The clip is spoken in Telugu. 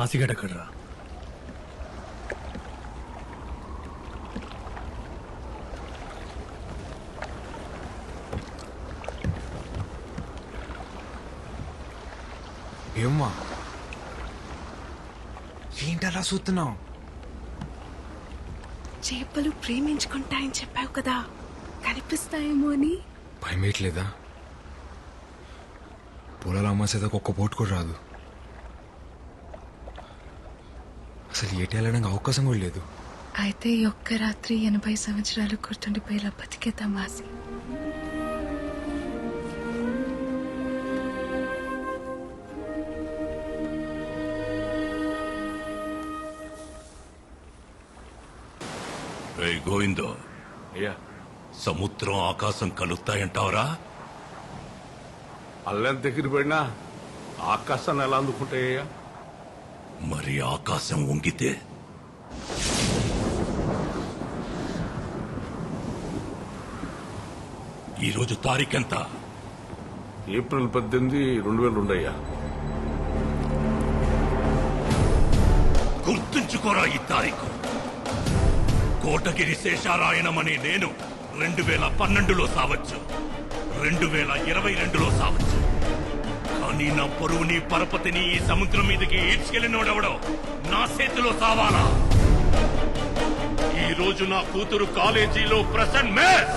ఆ సిగరెట్ ఎక్కడరా? ఏమ్మా ఏంటలా చూస్తున్నావు? చేపలు ప్రేమించుకుంటాయని చెప్పావు కదా, కనిపిస్తాయేమో అని. భయమేయట్లేదా? పొలాలు అమ్మాసేదాకా ఒక్క పోటు కూడా రాదు. అసలు ఏటి వెళ్ళడానికి అవకాశం కూడా లేదు. అయితే ఈ ఒక్క రాత్రి 80 సంవత్సరాలు గుర్తుండిపోయేలా బతికేద్దాం ఆసి. గోవిందో, అయ్యా, సముద్రం ఆకాశం కలుస్తాయంటావరా? అల్లం దగ్గర పడినా ఆకాశాన్ని ఎలా అందుకుంటాయ్యా? మరి ఆకాశం వంగితే? ఈరోజు తారీఖెంత? ఏప్రిల్ 18, 2002 అయ్యా. గుర్తుంచుకోరా ఈ తారీఖు. కోటగిరి శేషారాయణమని నేను 2012లో సావచ్చు, 2022లో సావచ్చు. కానీ నా పరువుని పరపతిని ఈ సముద్రం మీదకి ఈడ్చుకెళ్ళినోడెవడో నా చేతిలో సావాలా. ఈ రోజు నా కూతురు కాలేజీలో ప్రెసెంట్ మేస్